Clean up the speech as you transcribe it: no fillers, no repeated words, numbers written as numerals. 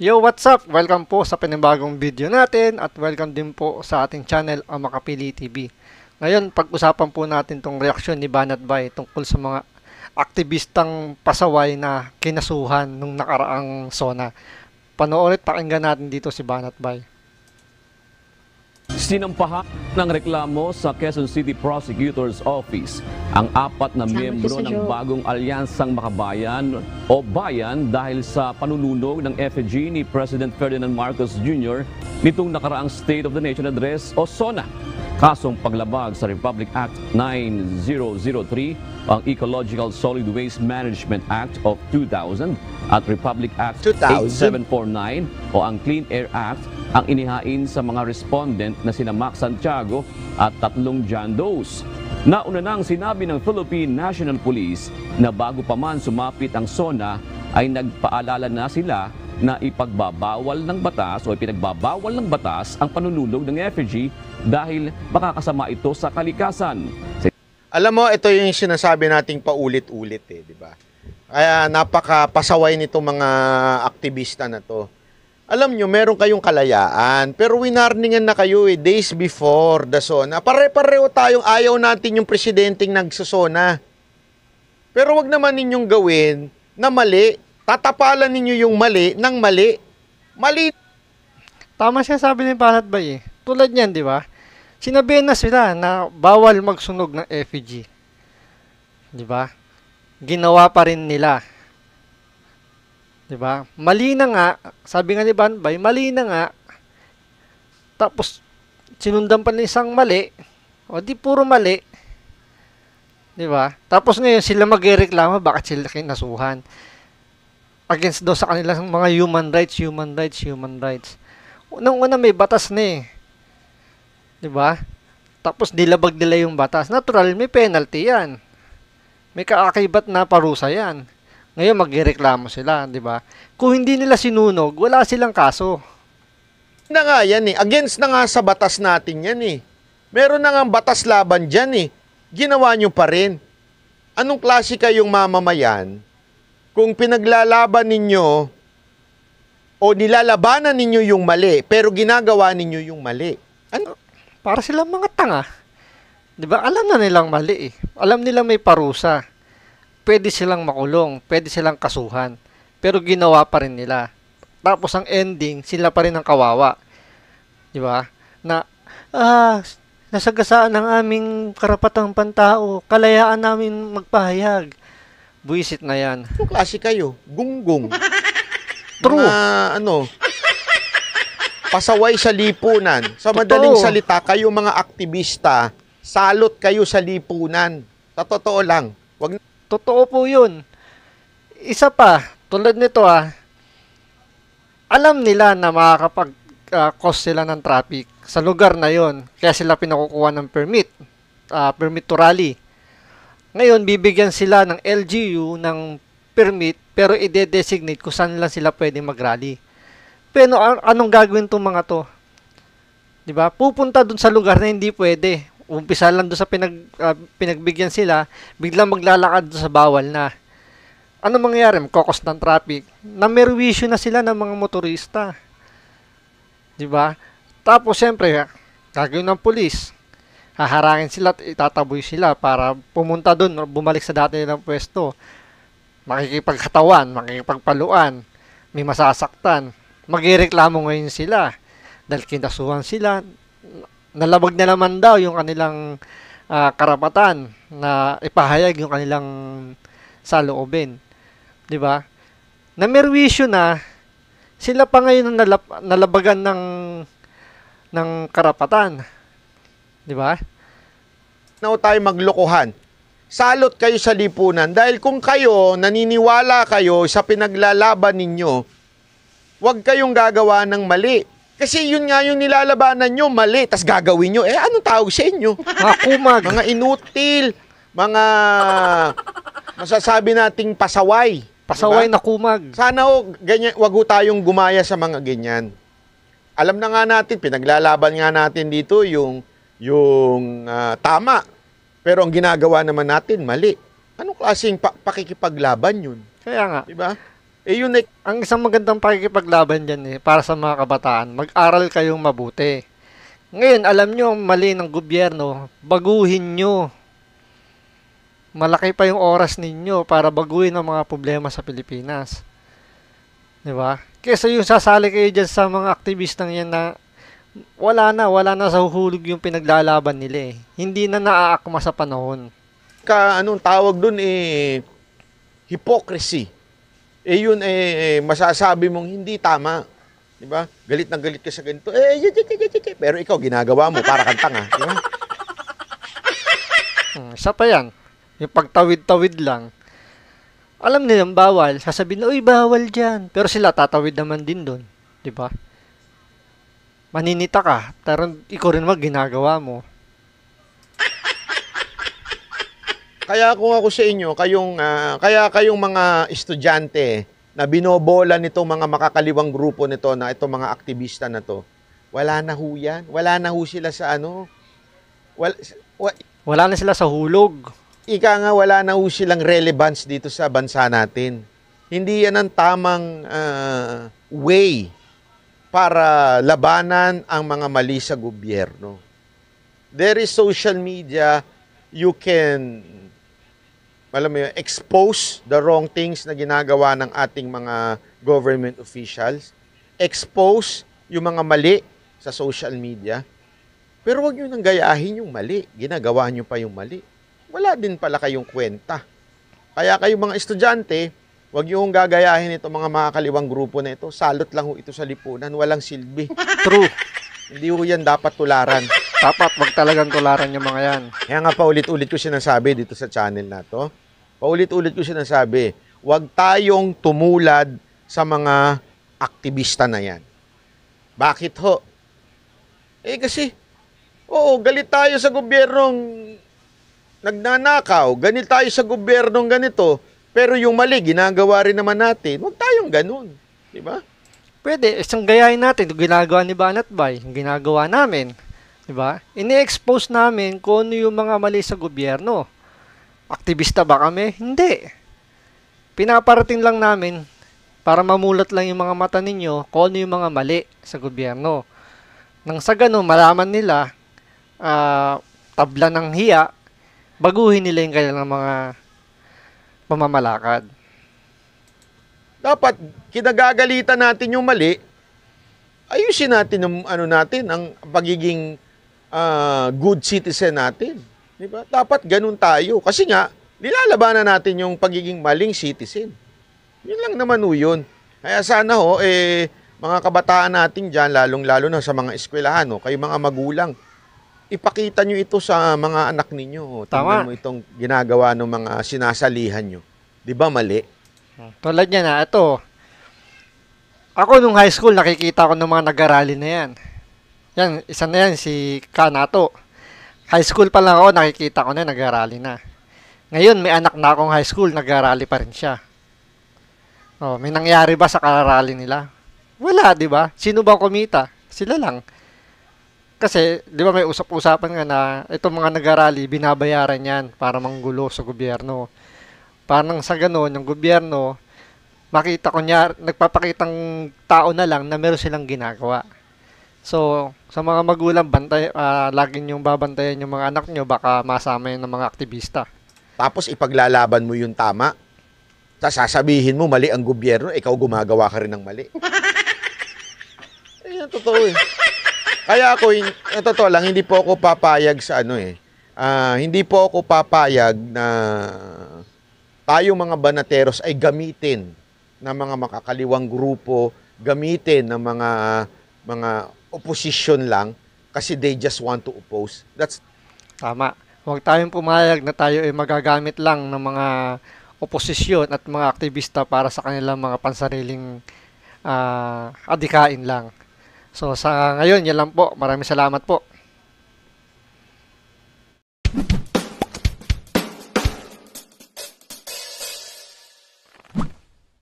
Yo, what's up? Welcome po sa panibagong video natin at welcome din po sa ating channel, ang Makapili TV. Ngayon, pag-usapan po natin tong reaksyon ni Banat Bay tungkol sa mga aktivistang pasaway na kinasuhan nung nakaraang SONA. Panoorin at pakinggan natin dito si Banat Bay. Sinampahan ng reklamo sa Quezon City Prosecutor's Office ang 4 na miyembro ng bagong Alyansang Makabayan o Bayan dahil sa panununog ng effigy ni President Ferdinand Marcos Jr. nitong nakaraang State of the Nation Address o SONA. Kasong paglabag sa Republic Act 9003, ang Ecological Solid Waste Management Act of 2000 at Republic Act 8749 o ang Clean Air Act ang inihain sa mga respondent na sina Mac Santiago at 3 John Does. Nauna nang sinabi ng Philippine National Police na bago pa man sumapit ang SONA ay nagpaalala na sila na ipagbabawal ng batas o ipinagbabawal ng batas ang panununog ng effigy dahil makakasama ito sa kalikasan. Alam mo, ito yung sinasabi nating paulit-ulit di ba? Kaya napakapasaway nito mga aktivista na to. Alam nyo, meron kayong kalayaan, pero winarningan na kayo days before the SONA. Pare-pareho tayong ayaw natin yung presidenteng nagsasona. Pero wag naman ninyong gawin na mali. Tatapalan ninyo yung mali ng mali. Mali. Tama siya sabi ni Banat Bay eh. Tulad niyan, di ba? Sinabihan na sila na bawal magsunog ng effigy. Di ba? Ginawa pa rin nila. Di ba? Mali na nga, sabi nga ni Banat Bay, mali na nga. Tapos sinundan pa ng isang mali. O di puro mali. Di ba? Tapos ngayon sila magrereklamo bakit sila kinasuhan. Against daw sa kanilang mga human rights. Unang-una may batas na eh. 'Di ba? Tapos nilabag nila yung batas. Natural, may penalty 'yan. May kaakibat na parusa 'yan. Ngayon magrereklamo sila, 'di ba? Kung hindi nila sinunog, wala silang kaso. Na nga yan eh. Against na nga sa batas natin yan eh. Meron na nga batas laban dyan eh. Ginawa nyo pa rin. Anong klase kayong mamamayan kung pinaglalaban ninyo o nilalabanan ninyo yung mali, pero ginagawa ninyo yung mali? Ano? Para silang mga tanga. 'Di ba? Alam na nilang mali eh. Alam nilang may parusa. Pwede silang makulong, pwede silang kasuhan. Pero ginawa pa rin nila. Tapos ang ending, sila pa rin ang kawawa. 'Di ba? Na nasagasaan ng aming karapatang pantao, kalayaan namin magpahayag. Buisit na yan. Anong klase kayo? Gunggong. True. Pasaway sa lipunan. Sa madaling salita, kayo mga aktivista, salot kayo sa lipunan. Sa totoo lang. Totoo po yun. Isa pa, tulad nito alam nila na makakapag-cause sila ng traffic sa lugar na yon. Kaya sila pinakukuha ng permit to rally. Ngayon, bibigyan sila ng LGU ng permit pero i-designate kung saan lang sila pwede mag-rally. Pero anong gagawin itong mga to? Diba? Pupunta dun sa lugar na hindi pwede. Umpisa lang dun sa pinagbigyan sila, biglang maglalakad dun sa bawal na. Ano mangyayari? Magkokos ng traffic. Namerwisyo na sila ng mga motorista. Diba? Tapos, siyempre, gagawin ng pulis. Haharangin sila at itataboy sila para pumunta doon o bumalik sa dati nilang pwesto. Makikipagkatawan, makikipagpaluan, may masasaktan. Magrereklamo ngayon sila dahil kinasuhan sila. Nalabag na naman daw yung kanilang karapatan na ipahayag yung kanilang saloobin. 'Di ba? Namerwisyo na sila pa ngayon nalabagan ng karapatan. 'Di ba? Na tayo maglokohan. Salot kayo sa lipunan dahil kung kayo naniniwala kayo sa pinaglalaban ninyo, huwag kayong gagawa ng mali. Kasi yun nga yung nilalabanan nyo, mali, tas gagawin nyo. Anong tawag sa inyo? Mga kumag. Mga inutil, mga masasabi nating pasaway. Pasaway diba? na kumag. Sana ganyan, wag tayong gumaya sa mga ganyan. Alam na nga natin, pinaglalaban nga natin dito yung tama. Pero ang ginagawa naman natin, mali. Anong klaseng pakikipaglaban yun? Kaya nga. Diba? Yun eh, Ang isang magandang pakikipaglaban dyan para sa mga kabataan, mag-aral kayong mabuti. Ngayon, alam nyo ang mali ng gobyerno, baguhin nyo. Malaki pa yung oras ninyo para baguhin ang mga problema sa Pilipinas. Di ba? Kesa yung sasali kayo dyan sa mga aktivistang yan na wala na sa huhulog yung pinaglalaban nila eh. Hindi na naaakma sa panahon. anong tawag dun hypocrisy. Yun masasabi mong hindi tama. Di ba? Galit na galit ka sa ganito. Pero ikaw, ginagawa mo para kang tanga. Di ba? Isa pa yan. Yung pagtawid-tawid lang. Alam nilang bawal. Sasabihin na, uy, bawal dyan. Pero sila tatawid naman din doon. Di ba? Maninita ka. Pero ikaw rin ginagawa mo. Kaya kung ako sa inyo, kayong mga estudyante na binobola nitong mga makakaliwang grupo nito na itong mga aktivista na to, wala na ho yan. Wala na ho sila sa Wala na sila sa hulog. ika nga wala na ho silang relevance dito sa bansa natin. Hindi yan ang tamang way para labanan ang mga mali sa gobyerno. There is social media, you can expose the wrong things na ginagawa ng ating mga government officials, expose yung mga mali sa social media, pero wag nyo nang gayahin yung mali, ginagawa nyo pa yung mali. Wala din pala kayong kwenta. Kaya kayong mga estudyante, wag nyo hong gagayahin itong mga makakaliwang grupo na ito, salot lang ho ito sa lipunan, walang silbi. True. Hindi ho yan dapat tularan. Dapat wag talagang tularan yung mga yan. Kaya nga paulit-ulit ko sinasabi dito sa channel na to. Paulit-ulit ko sinasabi, huwag tayong tumulad sa mga aktivista na yan. Bakit ho? Kasi, galit tayo sa gobyernong nagnanakaw, ganit tayo sa gobyernong ganito, pero yung mali, ginagawa rin naman natin. Huwag tayong ganun. Di ba? Pwede, isang gayahin natin yung ginagawa ni Banat Bay, yung ginagawa namin. Diba? Ini-expose namin kung ano yung mga mali sa gobyerno. Aktivista ba kami? Hindi. Pinaparating lang namin para mamulat lang yung mga mata ninyo kung ano yung mga mali sa gobyerno. Nang sa ganun, malaman nila, tabla ng hiya, baguhin nila yung kanilang mga pamamalakad. Dapat, kinagagalitan natin yung mali, ayusin natin ang, ang pagiging good citizen natin. Diba? Dapat ganun tayo. Kasi nga, nilalabanan natin yung pagiging maling citizen. Yun lang naman yun. Kaya sana mga kabataan natin dyan, lalong-lalo na sa mga eskwelahan, kayo mga magulang, ipakita nyo ito sa mga anak ninyo. Tingnan mo itong ginagawa ng mga sinasalihan nyo. Di ba mali? Tulad niya na, ito. Ako nung high school, nakikita ko ng mga nag-arali na yan. Yan, isa na yan, si Kanato. High school pa lang ako, nakikita ko na, nag-arali na. Ngayon, may anak na akong high school, nag-arali pa rin siya. May nangyari ba sa kararali nila? Wala, di ba? Sino ba kumita? Sila lang. Kasi, di ba may usap-usapan nga na itong mga nag-arali, binabayaran yan para manggulo sa gobyerno. Parang sa gano'n, yung gobyerno, makita ko niya, nagpapakitang tao na lang na meron silang ginagawa. So, sa mga magulang, lagi niyong babantayan yung mga anak niyo, baka masama yun ng mga aktivista. Tapos ipaglalaban mo yung tama. Sasabihin mo, mali ang gobyerno, ikaw gumagawa ka rin ng mali. Yan, totoo Kaya ako, totoo lang, hindi po ako papayag sa hindi po ako papayag na tayong mga banateros ay gamitin ng mga makakaliwang grupo, gamitin ng mga opposition lang kasi they just want to oppose. That's tama. Huwag tayong pumayag na tayo ay magagamit lang ng mga oposisyon at mga aktivista para sa kanilang mga pansariling adikain lang. So sa ngayon, yan lang po. Maraming salamat po.